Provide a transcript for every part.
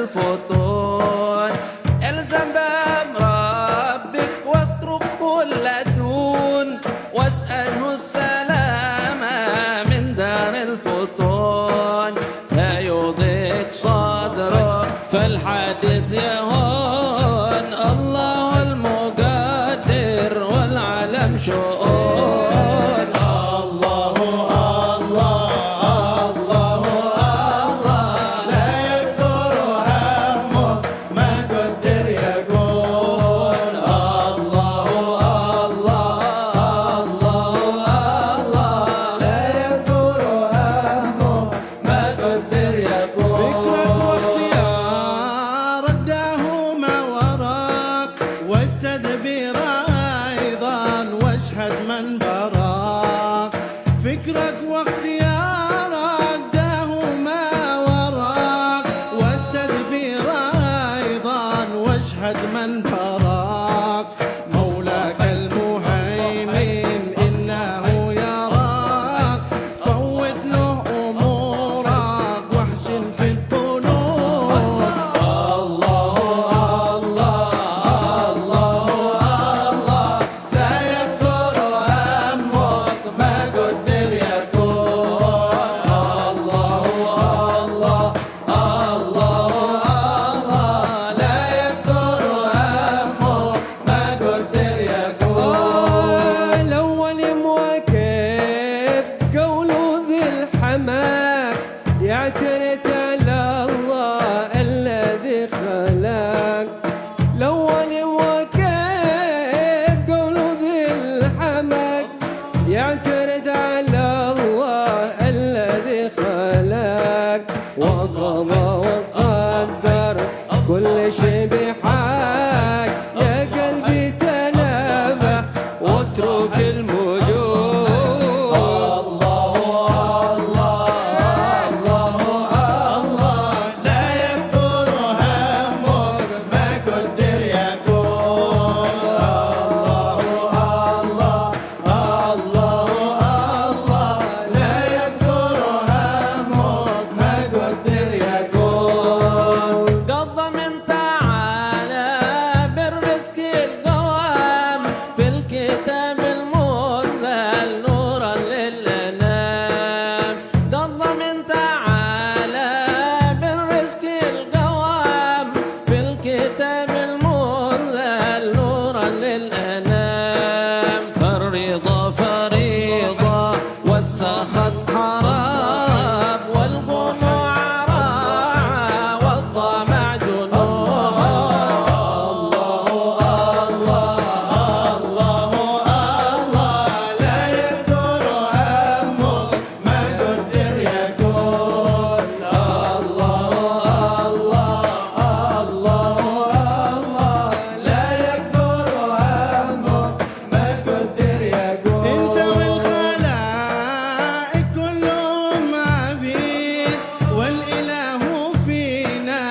الفتون. الزم باب ربك واترك كل دون، واسأله السلام من دار الفتون. لا يضيق صدرك فالحديث يهون، الله المقدر والعالم شؤون. فكرك واختيارك داهما وراك، والتدبير أيضا واشهد من براك. مولاك المهيمن إنه يراك، فوض له أمورك واحسن في الظنون. الله الله الله الله، لا يكثر همك ما قدر يكون. الله الله الله الله، لا يكثر همك ما قدر يكون. الأول موقف قوله ذي الحماك، يعترف على الله الذي خلق. الأول موقف قوله ذي الحماك، يعترض على الله الذي خلق. وقضى وقدر كل شيء بحق، يا قلبي تنبه واترك المجون. الله الله الله الله، لا يكثر همك ما قدر يكون. الله الله الله الله، لا يكثر همك ما قدر يكون. قضى من تعالى بالرزق القوام، في الكتاب المنزل نورا للأنام. قضى من تعالى بالرزق القوام، في الكتاب المنزل نورا للأنام. فالرضا فريضة والسخط حرام، والقنوع راعى والطمع جنون. لا يكثر همك ما قدر يكون. الله الله الله، لا يكثر همك ما قدر يكون. انت والخلائق كلهم عبيد، والاله فينا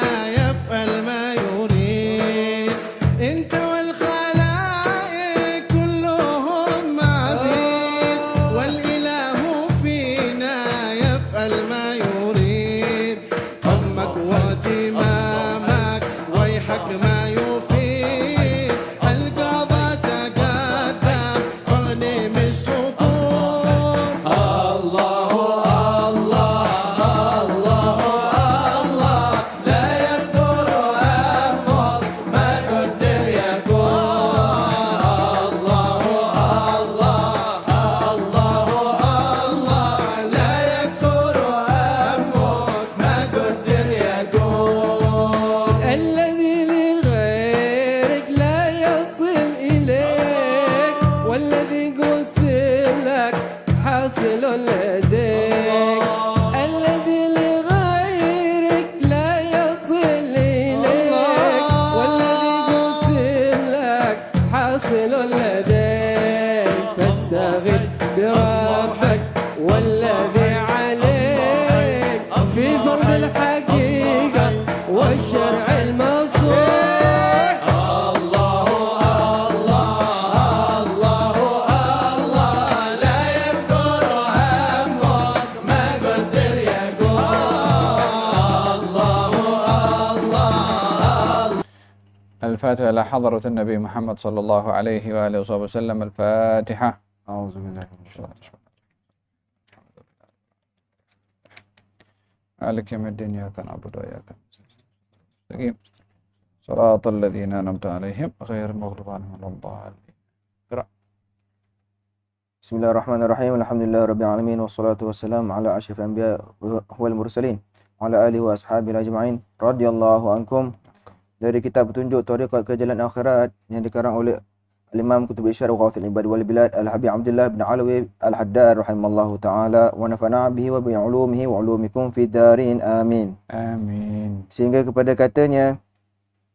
والشرع المصون. الله الله الله الله لا يكثر همك ما قدر يقول الله الله. الفاتحة إلى حضرة النبي محمد صلى الله عليه وآله وصحبه وسلم. الفاتحة. أعوذ بالله من الشيطان الرجيم. مالك يوم الدين إياك نعبد وإياك نستعين صراط الذين أنعمت عليهم غير المغضوب عليهم ولا الضالين. اقرأ. بسم الله الرحمن الرحيم. الحمد لله رب العالمين والصلاة والسلام على أشرف الأنبياء والمرسلين وعلى آله وأصحابه أجمعين radhiyallahu ankum. Dari kitab petunjuk Tariqat ke Jalan Akhirat yang dikarang oleh Al-Imam Kutub Isyar Ghathil Ibad wal Bilad Al-Habib Abdullah bin Alawi Al-Haddad rahimallahu ta'ala wa nafa'na bihi wa bi'ulumihi wa ulumikum fid darin amin. Amin. Sehingga kepada katanya,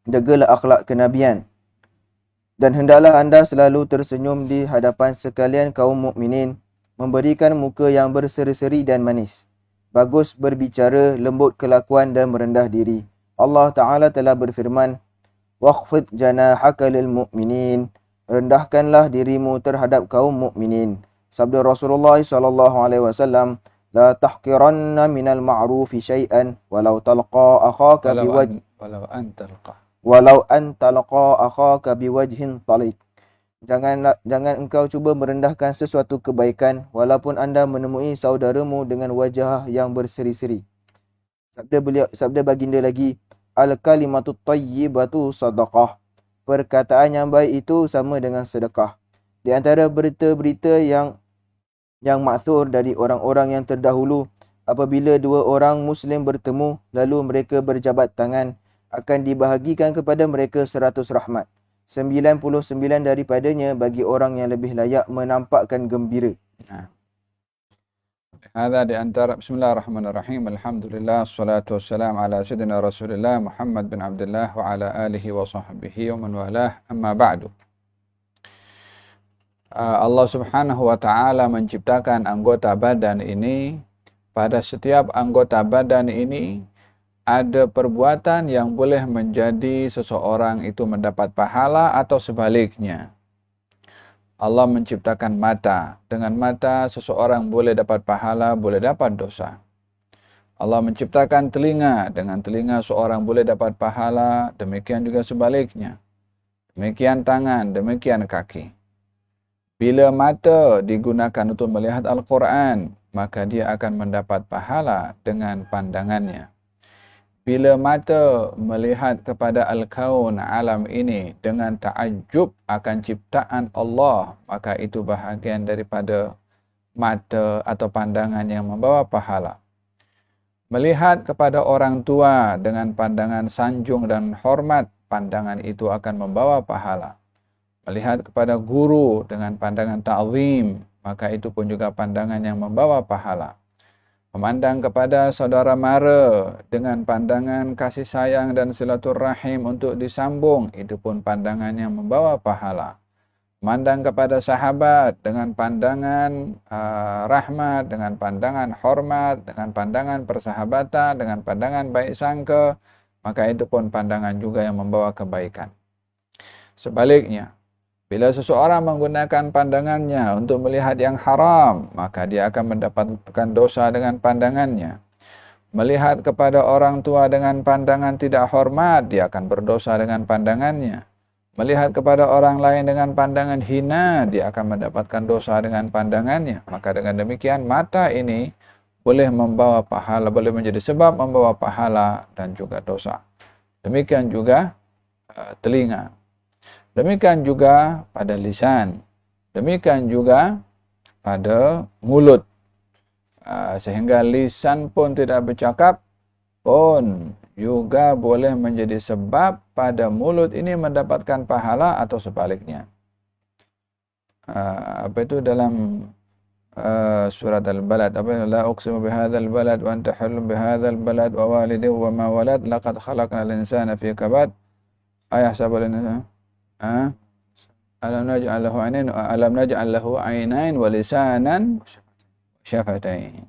jagalah akhlak kenabian dan hendaklah anda selalu tersenyum di hadapan sekalian kaum mukminin, memberikan muka yang berseri-seri dan manis, bagus berbicara, lembut kelakuan dan merendah diri. Allah Ta'ala telah berfirman, waqfid janahaka lil mu'minin, rendahkanlah dirimu terhadap kaum mukminin. Sabda Rasulullah SAW, la tahqiranna minal ma'rufi syai'an walau talqa akhaka walau an talqa akhaka biwajhin taliq. Jangan engkau cuba merendahkan sesuatu kebaikan walaupun anda menemui saudaramu dengan wajah yang berseri-seri. Sabda baginda lagi, al-kalimatu tayyibatu sadaqah. Perkataan yang baik itu sama dengan sedekah. Di antara berita-berita yang maksur dari orang-orang yang terdahulu, apabila dua orang Muslim bertemu lalu mereka berjabat tangan, akan dibahagikan kepada mereka 100 rahmat. 99 daripadanya bagi orang yang lebih layak menampakkan gembira. Ada di antara Bismillahirrahmanirrahim. Alhamdulillah wassalatu wassalamu ala sayyidina Rasulillah Muhammad bin Abdullah wa ala alihi wa sahbihi wa man walah. Amma ba'du. Allah Subhanahu wa taala menciptakan anggota badan ini. Pada setiap anggota badan ini ada perbuatan yang boleh menjadi seseorang itu mendapat pahala atau sebaliknya. Allah menciptakan mata. Dengan mata seseorang boleh dapat pahala, boleh dapat dosa. Allah menciptakan telinga. Dengan telinga seorang boleh dapat pahala, demikian juga sebaliknya. Demikian tangan, demikian kaki. Bila mata digunakan untuk melihat Al-Quran, maka dia akan mendapat pahala dengan pandangannya. Bila mata melihat kepada al-kaun alam ini dengan ta'ajub akan ciptaan Allah, maka itu bahagian daripada mata atau pandangan yang membawa pahala. Melihat kepada orang tua dengan pandangan sanjung dan hormat, pandangan itu akan membawa pahala. Melihat kepada guru dengan pandangan ta'zim, maka itu pun juga pandangan yang membawa pahala. Memandang kepada saudara mara dengan pandangan kasih sayang dan silaturahim untuk disambung, itu pun pandangan yang membawa pahala. Memandang kepada sahabat dengan pandangan rahmat, dengan pandangan hormat, dengan pandangan persahabatan, dengan pandangan baik sangka, maka itu pun pandangan juga yang membawa kebaikan. Sebaliknya, bila seseorang menggunakan pandangannya untuk melihat yang haram, maka dia akan mendapatkan dosa dengan pandangannya. Melihat kepada orang tua dengan pandangan tidak hormat, dia akan berdosa dengan pandangannya. Melihat kepada orang lain dengan pandangan hina, dia akan mendapatkan dosa dengan pandangannya. Maka dengan demikian, mata ini boleh membawa pahala, boleh menjadi sebab membawa pahala dan juga dosa. Demikian juga telinga. Demikian juga pada lisan. Demikian juga pada mulut. Sehingga lisan pun tidak bercakap pun juga boleh menjadi sebab pada mulut ini mendapatkan pahala atau sebaliknya. Apa itu dalam surat Al-Balad, apa la uqsimu bihadzal balad wa anta halum bihadzal balad wa walidin wa ma walad laqad khalaqnal insana fi kabad ayahsabul insanu alam naj'al lahu 'ainain wa lisanan syafatain.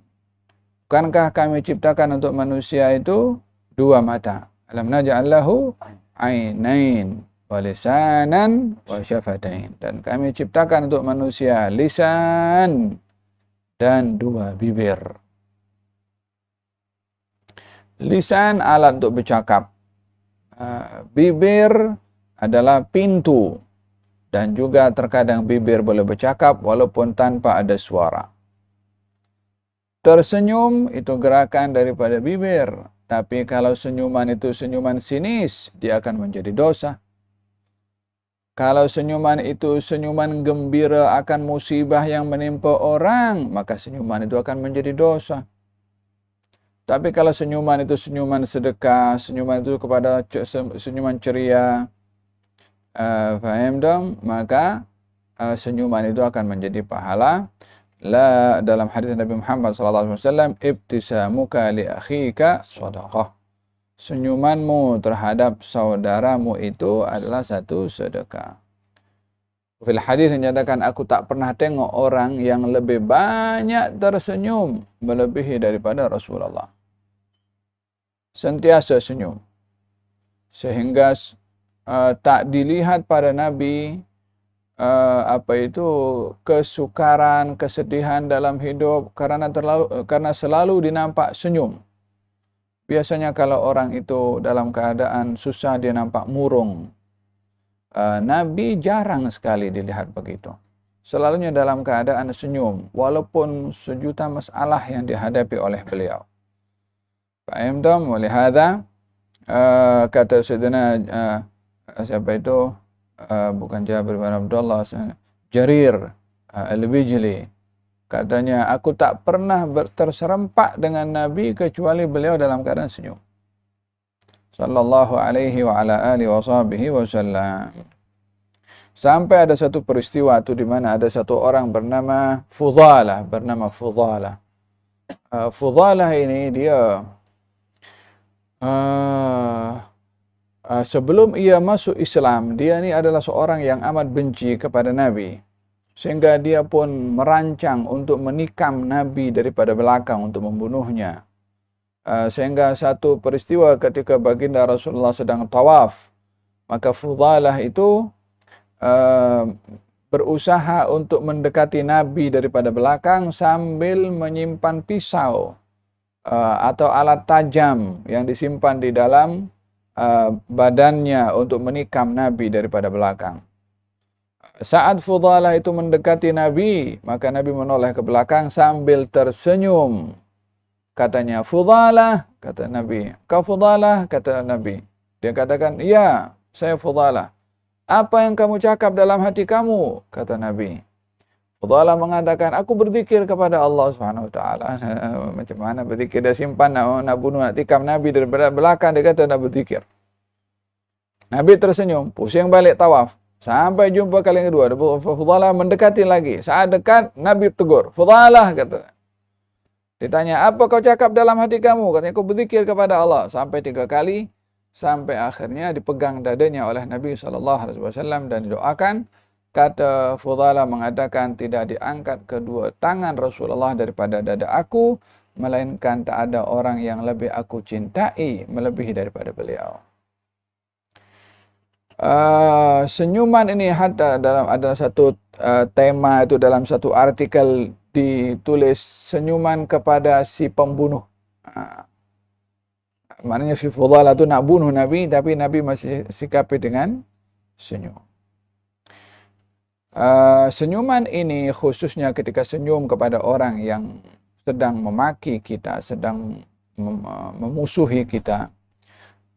Bukankah kami ciptakan untuk manusia itu dua mata? Alam naj'al lahu 'ainain wa lisanan wa syafatain. Dan kami ciptakan untuk manusia lisan dan 2 bibir. Lisan alat untuk bercakap. Bibir adalah pintu. Dan juga terkadang bibir boleh bercakap walaupun tanpa ada suara. Tersenyum itu gerakan daripada bibir. Tapi kalau senyuman itu senyuman sinis, dia akan menjadi dosa. Kalau senyuman itu senyuman gembira akan musibah yang menimpa orang, maka senyuman itu akan menjadi dosa. Tapi kalau senyuman itu senyuman sedekah, senyuman itu kepada senyuman ceria, faham dong? Maka senyuman itu akan menjadi pahala. Dalam hadis Nabi Muhammad SAW, ibtisamuka li akhika sadaqah. Senyumanmu terhadap saudaramu itu adalah satu sedekah. Fil hadis dinyatakan, aku tak pernah tengok orang yang lebih banyak tersenyum melebihi daripada Rasulullah. Sentiasa senyum. Sehingga tak dilihat pada Nabi kesukaran, kesedihan dalam hidup karena selalu dinampak senyum. Biasanya kalau orang itu dalam keadaan susah dia nampak murung. Nabi jarang sekali dilihat begitu. Selalunya dalam keadaan senyum walaupun sejuta masalah yang dihadapi oleh beliau. Faham tak? Oleh hadza kata Sayyidina siapa itu? Bukan Jabir bin Abdullah, Jarir al-Bijli. Katanya, aku tak pernah terserempak dengan Nabi kecuali beliau dalam keadaan senyum. Sallallahu alaihi wa ala alihi wa sahbihi wasallam. Sampai ada satu peristiwa itu di mana ada satu orang bernama Fudhalah. Fudhalah ini dia sebelum ia masuk Islam, dia ini adalah seorang yang amat benci kepada Nabi. Sehingga dia pun merancang untuk menikam Nabi daripada belakang untuk membunuhnya. Sehingga satu peristiwa ketika baginda Rasulullah sedang tawaf, maka Fudhalah itu berusaha untuk mendekati Nabi daripada belakang sambil menyimpan pisau atau alat tajam yang disimpan di dalam badannya untuk menikam Nabi daripada belakang. Saat Fudhalah itu mendekati Nabi, maka Nabi menoleh ke belakang sambil tersenyum. Katanya, Fudhalah, kata Nabi. Kau Fudhalah, kata Nabi. Dia katakan, iya, saya Fudhalah. Apa yang kamu cakap dalam hati kamu? Kata Nabi. Fudhalah mengatakan, aku berzikir kepada Allah SWT. Macam mana berzikir? Dia simpan nak bunuh, nak tikam Nabi dari belakang. Dia kata nak berzikir. Nabi tersenyum, pusing balik tawaf. Sampai jumpa kali yang kedua. Fudhalah mendekati lagi. Saat dekat, Nabi tegur. Fudhalah, kata. Ditanya, apa kau cakap dalam hati kamu? Katanya, aku berzikir kepada Allah. Sampai 3 kali. Sampai akhirnya dipegang dadanya oleh Nabi SAW dan didoakan. Kata Fudhalah mengatakan, tidak diangkat kedua tangan Rasulullah daripada dada aku, melainkan tak ada orang yang lebih aku cintai melebihi daripada beliau. Senyuman ini ada satu tema itu dalam satu artikel ditulis senyuman kepada si pembunuh. Maknanya si Fudhalah itu nak bunuh Nabi, tapi Nabi masih sikapi dengan senyum. Senyuman ini khususnya ketika senyum kepada orang yang sedang memaki kita, sedang memusuhi kita,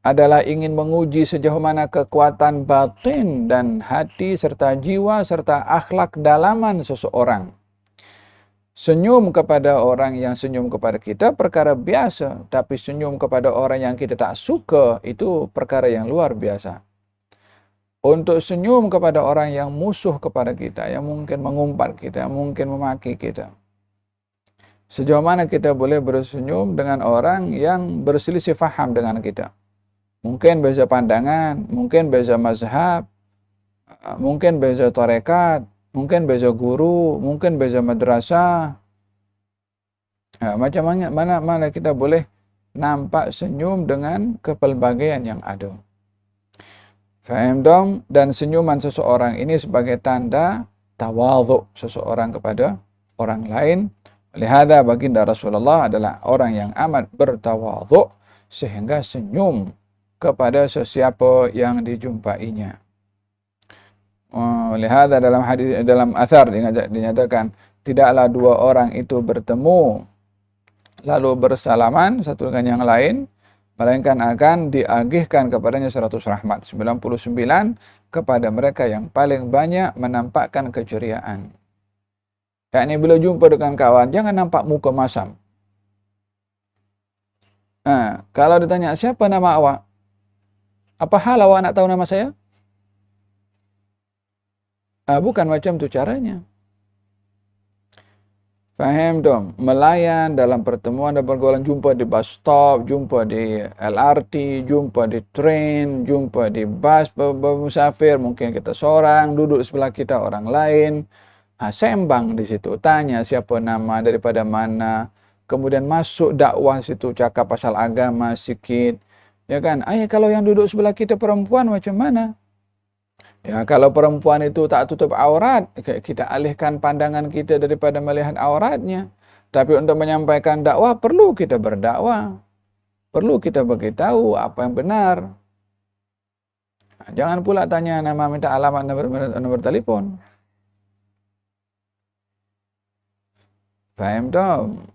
adalah ingin menguji sejauh mana kekuatan batin dan hati serta jiwa serta akhlak dalaman seseorang. Senyum kepada orang yang senyum kepada kita perkara biasa, tapi senyum kepada orang yang kita tak suka itu perkara yang luar biasa. Untuk senyum kepada orang yang musuh kepada kita, yang mungkin mengumpat kita, yang mungkin memaki kita. Sejauh mana kita boleh bersenyum dengan orang yang berselisih faham dengan kita. Mungkin beza pandangan, mungkin beza mazhab, mungkin beza tarekat, mungkin beza guru, mungkin beza madrasah. Macam mana kita boleh nampak senyum dengan kepelbagaian yang ada. Faham dong? Dan senyuman seseorang ini sebagai tanda tawadhu seseorang kepada orang lain. Lihada baginda Rasulullah adalah orang yang amat bertawadhu sehingga senyum kepada sesiapa yang dijumpainya. Lihada dalam hadis, dalam asar dinyatakan tidaklah dua orang itu bertemu lalu bersalaman satu dengan yang lain, melainkan akan diagihkan kepadanya 100 rahmat, 99 kepada mereka yang paling banyak menampakkan keceriaan. Yakni bila jumpa dengan kawan, jangan nampak muka masam. Kalau ditanya, siapa nama awak? Apa hal awak nak tahu nama saya? Bukan macam tu caranya. Faham dong? Melayan dalam pertemuan dan pergaulan, jumpa di bus stop, jumpa di LRT, jumpa di train, jumpa di bus bermusafir, mungkin kita seorang, duduk sebelah kita orang lain, sembang di situ, tanya siapa nama, daripada mana, kemudian masuk dakwah situ, cakap pasal agama sikit, ya kan? Kalau yang duduk sebelah kita perempuan macam mana? Ya, kalau perempuan itu tak tutup aurat, kita alihkan pandangan kita daripada melihat auratnya. Tapi untuk menyampaikan dakwah, perlu kita berdakwah. Perlu kita beritahu apa yang benar. Jangan pula tanya nama, minta alamat, nomor telefon. Faham tak?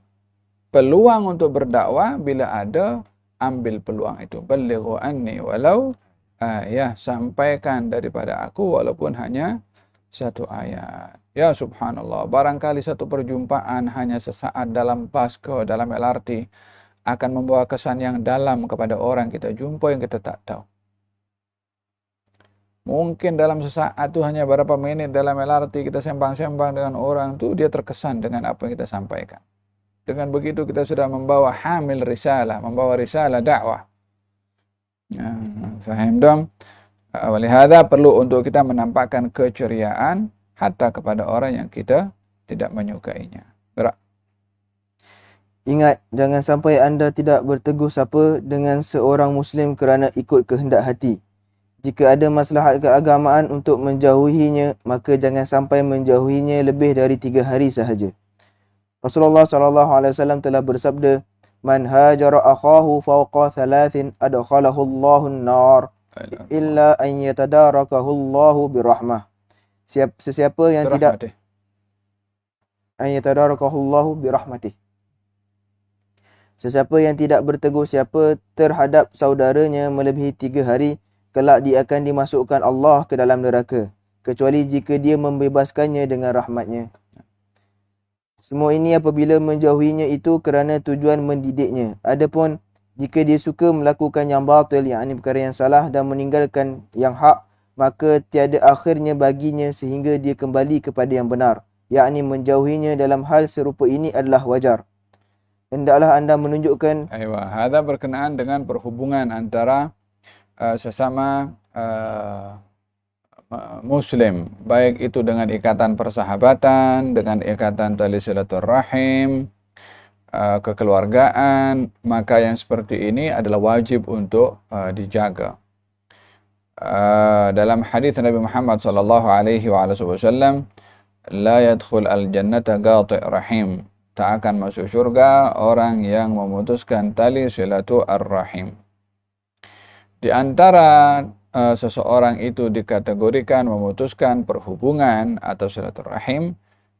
Peluang untuk berdakwah bila ada, ambil peluang itu. Balighu anni walau sampaikan daripada aku walaupun hanya satu ayat. Ya subhanallah, barangkali satu perjumpaan hanya sesaat dalam bus ke dalam LRT akan membawa kesan yang dalam kepada orang kita jumpa yang kita tak tahu. Mungkin dalam sesaat tu hanya berapa minit dalam LRT kita sembang-sembang dengan orang tu, dia terkesan dengan apa yang kita sampaikan. Dengan begitu kita sudah membawa hamil risalah, membawa risalah dakwah. Faham dong? Walihada perlu untuk kita menampakkan keceriaan hatta kepada orang yang kita tidak menyukainya. Gerak. Ingat, jangan sampai anda tidak bertegur sapa dengan seorang Muslim kerana ikut kehendak hati. Jika ada maslahat keagamaan untuk menjauhinya, maka jangan sampai menjauhinya lebih dari 3 hari sahaja. Rasulullah SAW telah bersabda, Man hajara akhahu fawqa 3 adkhalahu Allahun nar illa an yatadarakahu Allahu birahmah. Sesiapa yang tidak an yatadarakahu Allahu birahmatih. Sesiapa yang tidak bertegur siapa terhadap saudaranya melebihi 3 hari, kelak dia akan dimasukkan Allah ke dalam neraka, kecuali jika dia membebaskannya dengan rahmatnya. Semua ini apabila menjauhinya itu kerana tujuan mendidiknya. Adapun jika dia suka melakukan yang batil, yakni perkara yang salah, dan meninggalkan yang hak, maka tiada akhirnya baginya sehingga dia kembali kepada yang benar, yakni menjauhinya dalam hal serupa ini adalah wajar. Hendaklah anda menunjukkan hadza berkenaan dengan perhubungan antara sesama Muslim, baik itu dengan ikatan persahabatan, dengan ikatan tali silaturahim, kekeluargaan, maka yang seperti ini adalah wajib untuk dijaga. Dalam hadis Nabi Muhammad sallallahu alaihi wasallam, la yadkhul al-jannata qati' rahim, tak akan masuk syurga orang yang memutuskan tali silaturahim. Di antara seseorang itu dikategorikan memutuskan perhubungan atau silaturahim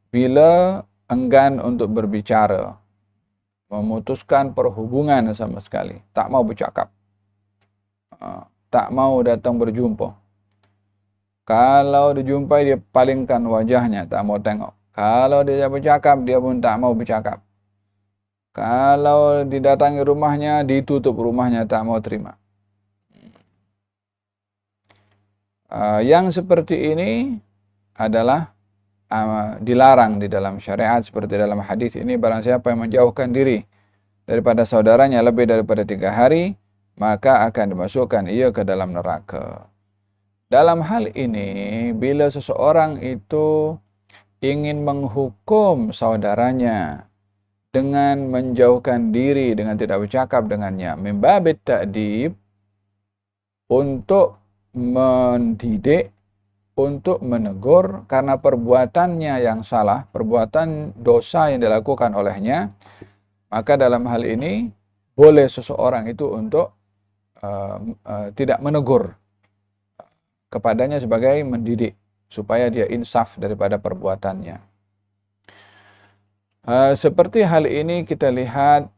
bila enggan untuk berbicara, memutuskan perhubungan sama sekali, tak mau bercakap, tak mau datang berjumpa. Kalau dijumpai dia palingkan wajahnya, tak mau tengok. Kalau dia bercakap, dia pun tak mau bercakap. Kalau didatangi rumahnya, ditutup rumahnya, tak mau terima. Yang seperti ini adalah dilarang di dalam syariat, seperti dalam hadis ini, barang siapa yang menjauhkan diri daripada saudaranya lebih daripada 3 hari, maka akan dimasukkan ia ke dalam neraka. Dalam hal ini, bila seseorang itu ingin menghukum saudaranya dengan menjauhkan diri, dengan tidak bercakap dengannya, mimbabit ta'dib, untuk mendidik, untuk menegur karena perbuatannya yang salah, perbuatan dosa yang dilakukan olehnya, maka dalam hal ini boleh seseorang itu untuk tidak menegur kepadanya sebagai mendidik, supaya dia insaf daripada perbuatannya. Seperti hal ini kita lihat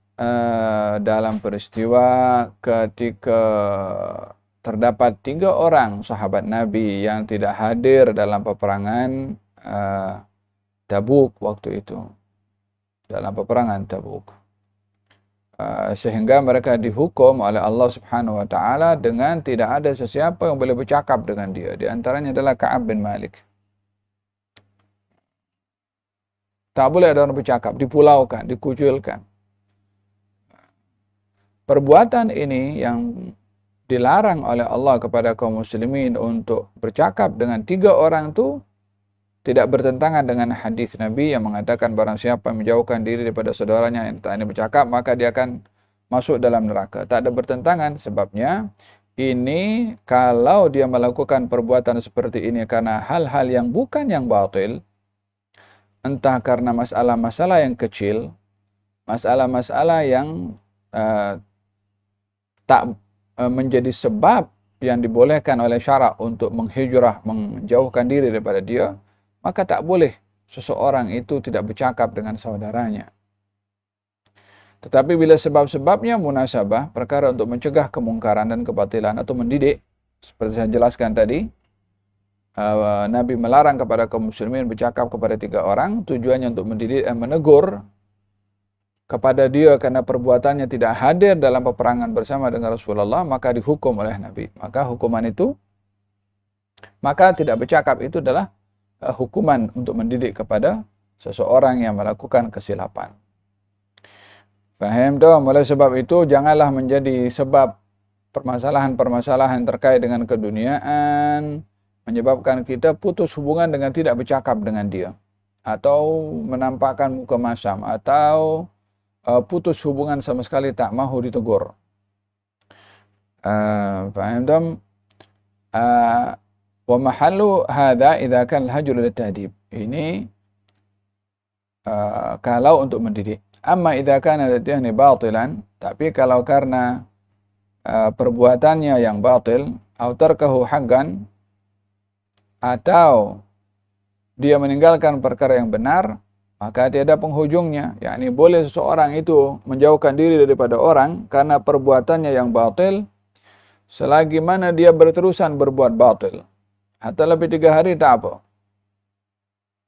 dalam peristiwa ketika terdapat 3 orang sahabat Nabi yang tidak hadir dalam peperangan Tabuk waktu itu. Dalam peperangan Tabuk. Sehingga mereka dihukum oleh Allah Subhanahu wa taala dengan tidak ada sesiapa yang boleh bercakap dengan dia. Di antaranya adalah Ka'ab bin Malik. Tak boleh ada orang bercakap, dipulaukan, dikucilkan. Perbuatan ini yang dilarang oleh Allah kepada kaum muslimin untuk bercakap dengan 3 orang itu tidak bertentangan dengan hadis Nabi yang mengatakan barang siapa menjauhkan diri daripada saudaranya yang tak ini bercakap, maka dia akan masuk dalam neraka. Tak ada bertentangan, sebabnya ini kalau dia melakukan perbuatan seperti ini karena hal-hal yang bukan yang batil, entah karena masalah-masalah yang kecil, masalah-masalah yang tak menjadi sebab yang dibolehkan oleh syarak untuk menghijrah, menjauhkan diri daripada dia, maka tak boleh seseorang itu tidak bercakap dengan saudaranya. Tetapi bila sebab-sebabnya munasabah, perkara untuk mencegah kemungkaran dan kebatilan atau mendidik, seperti saya jelaskan tadi, Nabi melarang kepada kaum muslimin bercakap kepada 3 orang, tujuannya untuk mendidik dan menegur kepada dia karena perbuatannya tidak hadir dalam peperangan bersama dengan Rasulullah, maka dihukum oleh Nabi. Maka hukuman itu, maka tidak bercakap itu adalah hukuman untuk mendidik kepada seseorang yang melakukan kesilapan. Faham tak? Oleh sebab itu, janganlah menjadi sebab permasalahan-permasalahan terkait dengan keduniaan, menyebabkan kita putus hubungan dengan tidak bercakap dengan dia, atau menampakkan muka masam, atau putus hubungan sama sekali, tak mahu ditegur. Faham tak? Wa mahallu hadha idza kan al-hajru lit-ta'dib. Ini kalau untuk mendidik. Amma idza kana ladihni batilan, tapi kalau karena perbuatannya yang batil, atau tarkahu haqqan, atau dia meninggalkan perkara yang benar, maka tiada penghujungnya. Yakni boleh seseorang itu menjauhkan diri daripada orang karena perbuatannya yang batil, selagi mana dia berterusan berbuat batil. Hatta lebih 3 hari tak apa.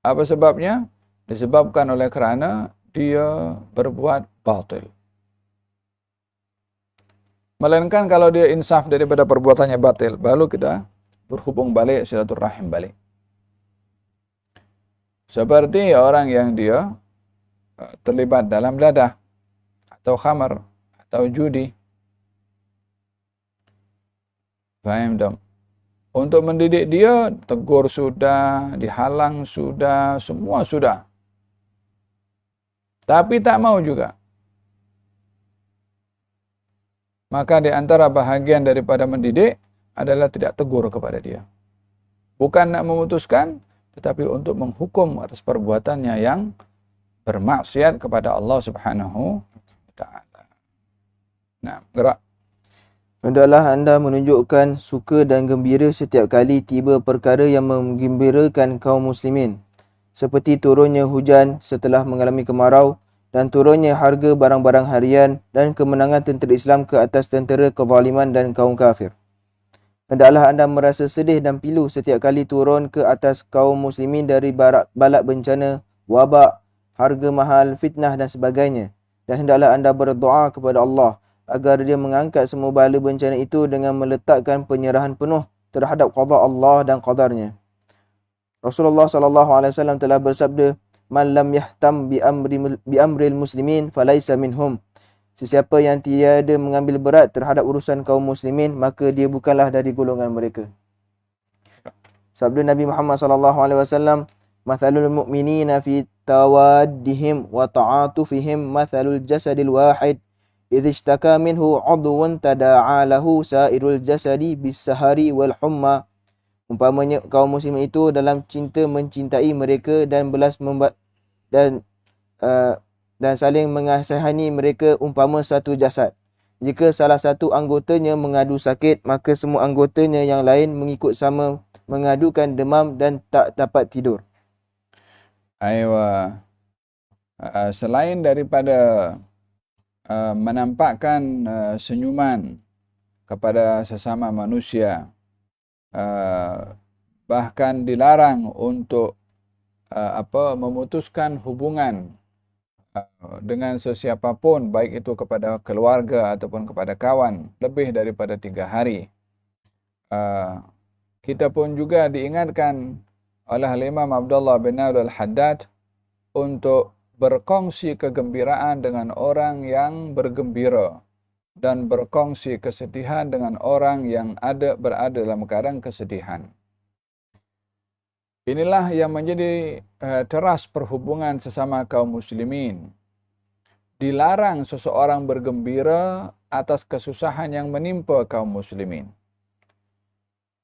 Apa sebabnya? Disebabkan oleh kerana dia berbuat batil. Melainkan kalau dia insaf daripada perbuatannya batil, baru kita berhubung balik, silaturahim balik. Seperti orang yang dia terlibat dalam dadah, atau khamar, atau judi. Faham tak? Untuk mendidik dia, tegur sudah, dihalang sudah, semua sudah. Tapi tak mau juga. Maka di antara bahagian daripada mendidik adalah tidak tegur kepada dia. Bukan nak memutuskan, tetapi untuk menghukum atas perbuatannya yang bermaksiat kepada Allah Subhanahu wa taala. Nah, gerak. Hendaklah anda menunjukkan suka dan gembira setiap kali tiba perkara yang menggembirakan kaum muslimin, seperti turunnya hujan setelah mengalami kemarau, dan turunnya harga barang-barang harian, dan kemenangan tentera Islam ke atas tentera kezaliman dan kaum kafir. Hendaklah anda merasa sedih dan pilu setiap kali turun ke atas kaum muslimin dari balak bencana, wabak, harga mahal, fitnah dan sebagainya. Dan hendaklah anda berdoa kepada Allah agar dia mengangkat semua bala bencana itu dengan meletakkan penyerahan penuh terhadap qada Allah dan qadarnya. Rasulullah SAW telah bersabda, "Man lam yahtam bi amril muslimin falaisa minhum." Sesiapa yang tiada mengambil berat terhadap urusan kaum muslimin, maka dia bukanlah dari golongan mereka. Sabda Nabi Muhammad SAW, Mathalul mu'minina fi tawaddihim wa ta'atufihim mathalul jasadil wahid idh ishtaka minhu 'udwun tada'a lahu sa'irul jasadi bis-sahari wal humma. Umpamanya kaum muslimin itu dalam cinta mencintai mereka dan dan saling mengasihani mereka umpama satu jasad. Jika salah satu anggotanya mengadu sakit, maka semua anggotanya yang lain mengikut sama mengadukan demam dan tak dapat tidur. Aywa. Selain daripada menampakkan senyuman kepada sesama manusia, bahkan dilarang untuk memutuskan hubungan dengan sesiapapun, baik itu kepada keluarga ataupun kepada kawan, lebih daripada 3 hari. Kita pun juga diingatkan oleh Imam Abdullah bin Naud al-Haddad untuk berkongsi kegembiraan dengan orang yang bergembira dan berkongsi kesedihan dengan orang yang berada dalam keadaan kesedihan. Inilah yang menjadi teras perhubungan sesama kaum muslimin. Dilarang seseorang bergembira atas kesusahan yang menimpa kaum muslimin.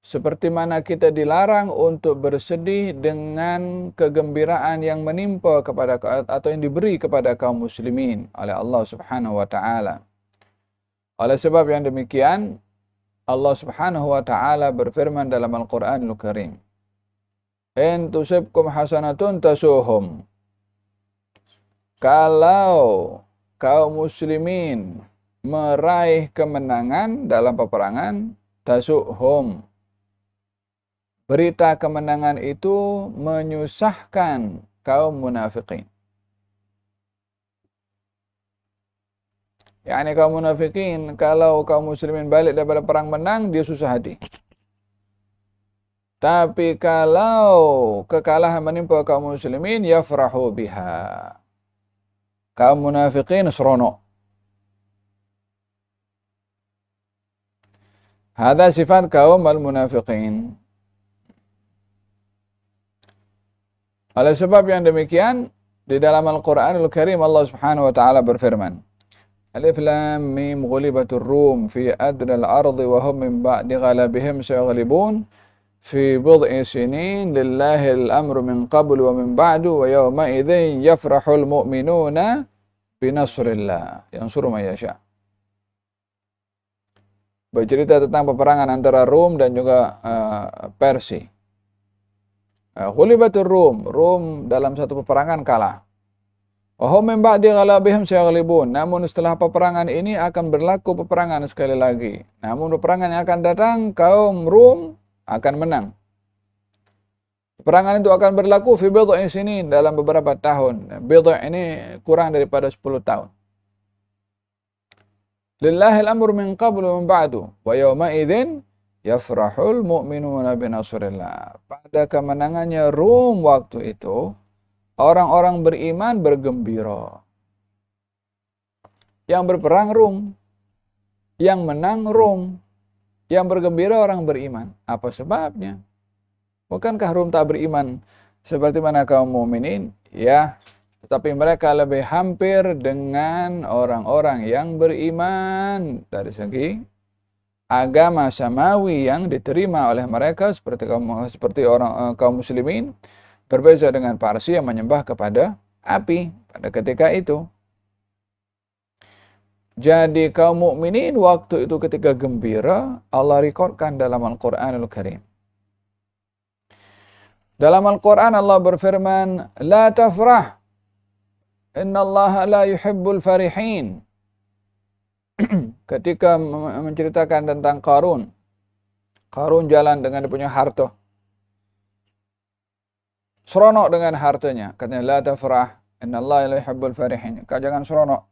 Seperti mana kita dilarang untuk bersedih dengan kegembiraan yang menimpa kepada atau yang diberi kepada kaum muslimin oleh Allah Subhanahu wa taala. Oleh sebab yang demikian, Allah Subhanahu wa taala berfirman dalam Al-Qur'anul Karim, "In tusibkum hasanatun tasuhum." Kalau kaum muslimin meraih kemenangan dalam peperangan, tasuhum. Berita kemenangan itu menyusahkan kaum munafikin. Yani kaum munafikin, kalau kaum muslimin balik daripada perang menang, dia susah hati. Tapi kalau kekalahan menimpa kaum muslimin, yafrahu biha. Kaum munafikin seronok. Hada sifat kaum al-munafiqin. Oleh sebab yang demikian, di dalam Al-Quranul Karim Allah Subhanahu wa taala berfirman, Alif Lam Mim ghulibatur Rum fi adnal ardi wa hum min ba'di ghalabihim sayaghlibun fi bid'i sinin lillahi al-amru min qablu wa min ba'du wa yawma idzin yafrahul mu'minuna binasrillah yansuru man yasha. Bercerita tentang peperangan antara Rum dan juga Persia. Ghulibatur Rum dalam satu peperangan kalah. Wa hum min ba'di ghalabihim sayaghlibun. Namun setelah peperangan ini akan berlaku peperangan sekali lagi. Namun peperangan yang akan datang kaum Rum akan menang. Peperangan itu akan berlaku fi bid'i sinin dalam beberapa tahun. Bid'i ini kurang daripada 10 tahun. Lillahil amru min qablu wa min ba'du wa yawma idzin yafrahul mu'minuna binasrillah. Pada kemenangannya Rum waktu itu, orang-orang beriman bergembira. Yang berperang Rum, yang menang Rum, yang bergembira orang beriman. Apa sebabnya? Bukankah Rum tak beriman seperti mana kaum mukminin? Ya, tetapi mereka lebih hampir dengan orang-orang yang beriman dari segi agama samawi yang diterima oleh mereka seperti kaum muslimin, berbeza dengan Parsi yang menyembah kepada api pada ketika itu. Jadi kaum mukminin waktu itu ketika gembira, Allah rekodkan dalam Al-Quranul Karim. Dalam Al-Quran Allah berfirman, La tafrah, innallaha la yuhibbul farihin. Ketika menceritakan tentang Qarun. Qarun jalan dengan dia punya harta. Seronok dengan hartanya. Katanya, La tafrah, innallaha la yuhibbul farihin. Kau jangan seronok.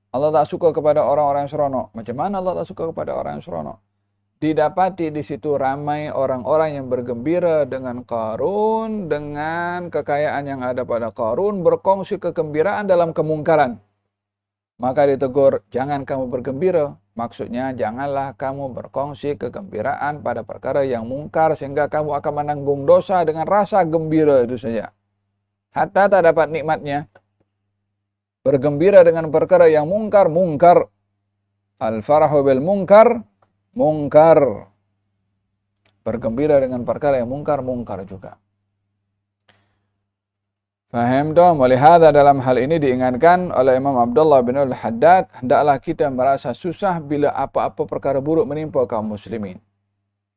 Allah tak suka kepada orang-orang yang seronok. Macam mana Allah tak suka kepada orang yang seronok? Didapati di situ ramai orang-orang yang bergembira dengan Qarun, dengan kekayaan yang ada pada Qarun, berkongsi kegembiraan dalam kemungkaran. Maka ditegur, jangan kamu bergembira. Maksudnya, janganlah kamu berkongsi kegembiraan pada perkara yang mungkar sehingga kamu akan menanggung dosa dengan rasa gembira itu saja. Hatta tak dapat nikmatnya. Bergembira dengan perkara yang mungkar, mungkar. Al-farahu bil mungkar, mungkar. Bergembira dengan perkara yang mungkar, mungkar juga. Faham dong? Walihada dalam hal ini diingatkan oleh Imam Abdullah bin Al-Haddad, hendaklah kita merasa susah bila apa-apa perkara buruk menimpa kaum muslimin.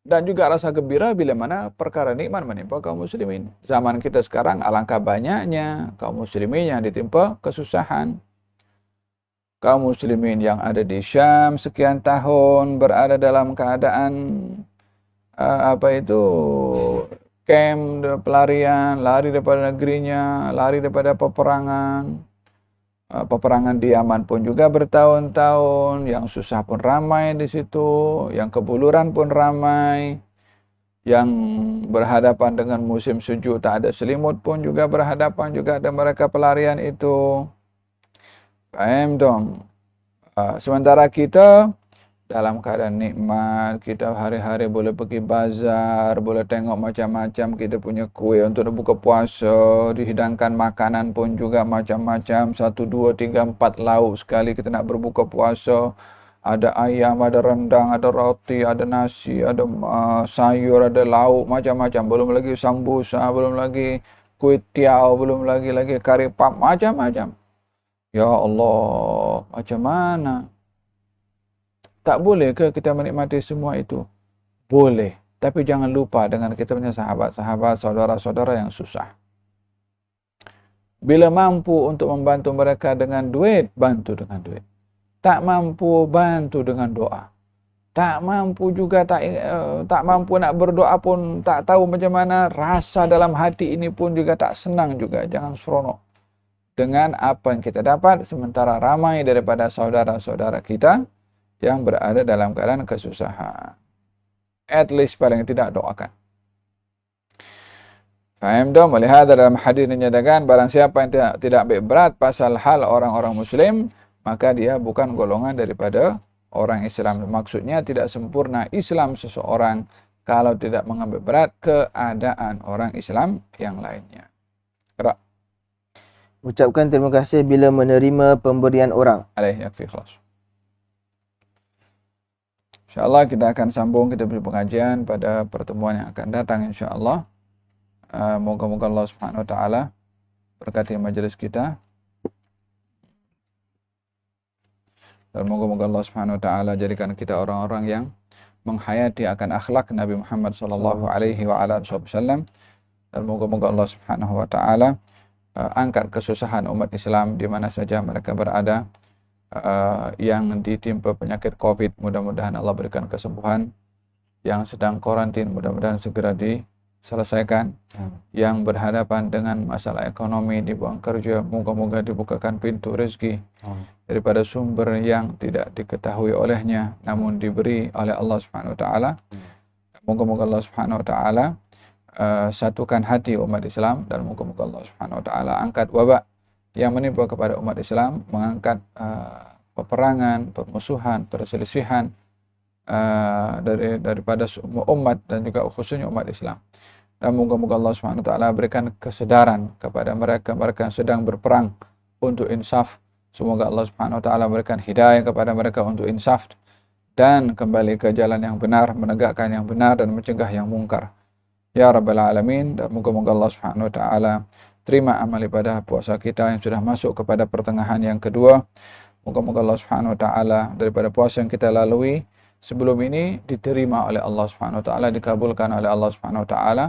Dan juga rasa gembira bila mana perkara nikmat menimpa kaum muslimin. Zaman kita sekarang alangkah banyaknya kaum muslimin yang ditimpa kesusahan. Kaum muslimin yang ada di Syam sekian tahun berada dalam keadaan camp pelarian, lari daripada negerinya, lari daripada peperangan. Peperangan di Yaman pun juga bertahun-tahun, yang susah pun ramai di situ, yang kebuluran pun ramai, yang berhadapan dengan musim sejuk tak ada selimut pun juga berhadapan juga ada mereka pelarian itu. Paham dong? Sementara kita dalam keadaan nikmat, kita hari-hari boleh pergi bazar, boleh tengok macam-macam, kita punya kuih untuk buka puasa, dihidangkan makanan pun juga macam-macam, 1, 2, 3, 4 lauk sekali kita nak berbuka puasa. Ada ayam, ada rendang, ada roti, ada nasi, ada sayur, ada lauk, macam-macam. Belum lagi sambusa, belum lagi kuih tiaw, belum lagi kari pap, macam-macam. Ya Allah, macam mana? Tak boleh ke kita menikmati semua itu? Boleh. Tapi jangan lupa dengan kita punya sahabat-sahabat, saudara-saudara yang susah. Bila mampu untuk membantu mereka dengan duit, bantu dengan duit. Tak mampu, bantu dengan doa. Tak mampu juga, tak mampu nak berdoa pun tak tahu macam mana. Rasa dalam hati ini pun juga tak senang juga. Jangan seronok dengan apa yang kita dapat, sementara ramai daripada saudara-saudara kita yang berada dalam keadaan kesusahan. At least paling tidak doakan. Faham dong? Melihat dalam hadis dinyatakan, barang siapa yang tidak ambil berat pasal hal orang-orang muslim, maka dia bukan golongan daripada orang Islam. Maksudnya tidak sempurna Islam seseorang kalau tidak mengambil berat keadaan orang Islam yang lainnya. Gerak. Ucapkan terima kasih bila menerima pemberian orang. Alaih yakfi khalas. InsyaAllah kita akan sambung kita beri pengajian pada pertemuan yang akan datang insyaAllah. Moga-moga Allah Subhanahu Wa Taala berkati majlis kita. Dan moga-moga Allah Subhanahu Wa Taala jadikan kita orang-orang yang menghayati akan akhlak Nabi Muhammad sallallahu alaihi wasallam. Dan moga-moga Allah Subhanahu Wa Taala angkat kesusahan umat Islam di mana saja mereka berada. Yang ditimpa penyakit COVID, mudah-mudahan Allah berikan kesembuhan. Yang sedang karantin, mudah-mudahan segera diselesaikan. Yang berhadapan dengan masalah ekonomi, dibuang kerja, moga-moga dibukakan pintu rezeki daripada sumber yang tidak diketahui olehnya, namun diberi oleh Allah Subhanahu Wa Taala. Moga-moga Allah Subhanahu Wa Taala satukan hati umat Islam, dan moga-moga Allah Subhanahu Wa Taala angkat wabak yang menimpa kepada umat Islam, mengangkat peperangan, permusuhan, perselisihan daripada semua umat dan juga khususnya umat Islam. Dan moga-moga Allah Subhanahu Wa Taala berikan kesedaran kepada mereka yang sedang berperang untuk insaf. Semoga Allah Subhanahu Wa Taala berikan hidayah kepada mereka untuk insaf dan kembali ke jalan yang benar, menegakkan yang benar dan mencegah yang mungkar. Ya Rabbal Alamin. Dan moga-moga Allah Subhanahu Wa Taala terima amal ibadah puasa kita yang sudah masuk kepada pertengahan yang kedua. Moga-moga Allah Subhanahu Wa Taala daripada puasa yang kita lalui sebelum ini diterima oleh Allah Subhanahu Wa Taala, dikabulkan oleh Allah Subhanahu Wa Taala,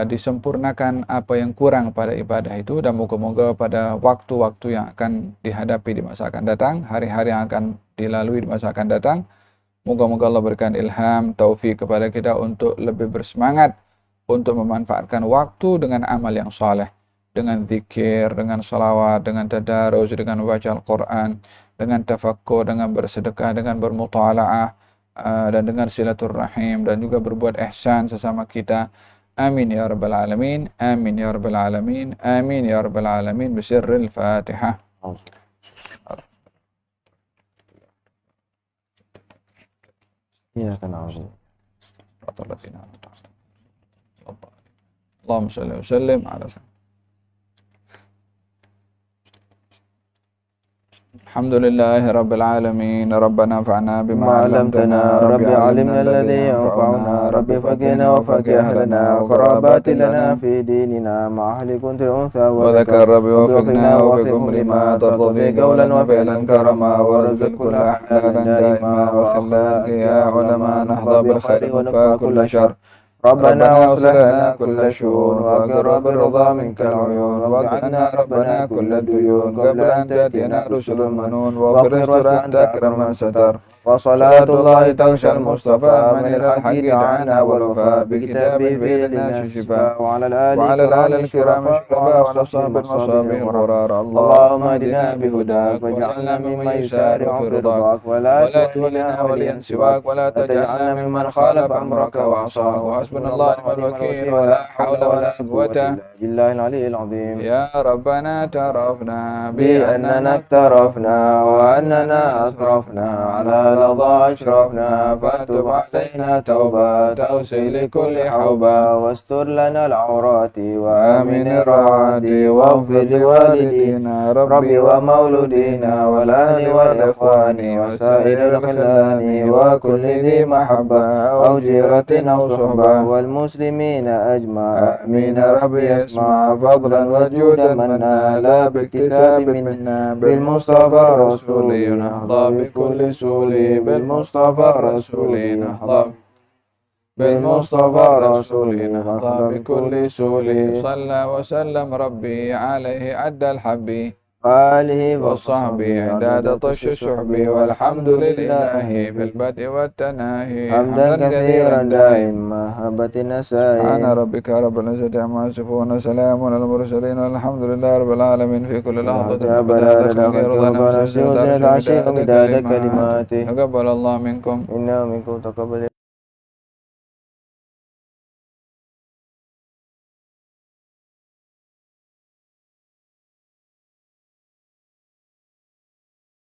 disempurnakan apa yang kurang pada ibadah itu, dan moga-moga pada waktu-waktu yang akan dihadapi di masa akan datang, hari-hari yang akan dilalui di masa akan datang, moga-moga Allah berikan ilham, taufik kepada kita untuk lebih bersemangat untuk memanfaatkan waktu dengan amal yang saleh, dengan zikir, dengan salawat, dengan tadarus, dengan baca Al-Quran, dengan tafakkur, dengan bersedekah, dengan bermutalaah, dan dengan silaturrahim, dan juga berbuat ihsan sesama kita. Amin ya rabbal alamin. Amin ya rabbal alamin. Amin ya rabbal alamin. Bisirril Fatihah. Iya kan Allah. اللهم صل وسلم على سيدنا. الحمد لله رب العالمين ربنا انفعنا بما علمتنا رب علمنا الذي ينفعنا رب فقهنا وفقه أهلنا وقرابات لنا في ديننا مع أهل كنت الأنثى وذكر ربي وفقنا وفقهم لما ترتضي قولا وفعلا كرما ورزق كل أحلالا دائما وخلاك يا علماء نحظى بالخير ونكفى كل شر ربنا واصلح لنا كل شؤون واقر بالرضا منك العيون واقعنا ربنا كل الديون قبل أن تأتينا رسل المنون واغفر واستر أنت أكرم من ستر وصلاة الله تغشى المصطفى من الحق دعانا والوفاء بكتابه في للناس شفاء وعلى الآل الكرام الشرفاء وعلى الصحب المصابيح الغرار اللهم اهدنا بهداك واجعلنا ممن يسارع في رضاك ولا تولنا وليا سواك ولا تجعلنا ممن خالف أمرك وعصاك وحسبنا الله ونعم الوكيل ولا حول ولا قوة إلا بالله العلي العظيم يا ربنا اعترفنا بأننا اقترفنا وأننا أسرفنا على لظى أشرفنا فاتب علينا توبة توسي لكل حوبة واستر لنا العورات وآمن الروعات واغفر لوالدينا ربي ومولودينا والأهل والإخوان وسائر الخلان وكل ذي محبة أو جيرة أو صحبة والمسلمين أجمع آمين ربي اسمع فضلا وجودا منا لا باكتساب منا بالمصطفى رسولي نحظى بكل سولي بالمصطفى رسولي نحظى بالمصطفى رسولي نحظى بكل سولي صلى وسلم ربي عليه أدى الحبي وآله وصحبه عداد طش السحب والحمد لله في البدء والتناهي حمدا كثيرا دائما هبت سبحان النسائم ربك رب العزة عما يصفون سلام على المرسلين والحمد لله رب العالمين في كل لحظة أبدا لدى رضا نفسي وزنة عشي ومداد كلماته تقبل الله منكم إنا منكم تقبل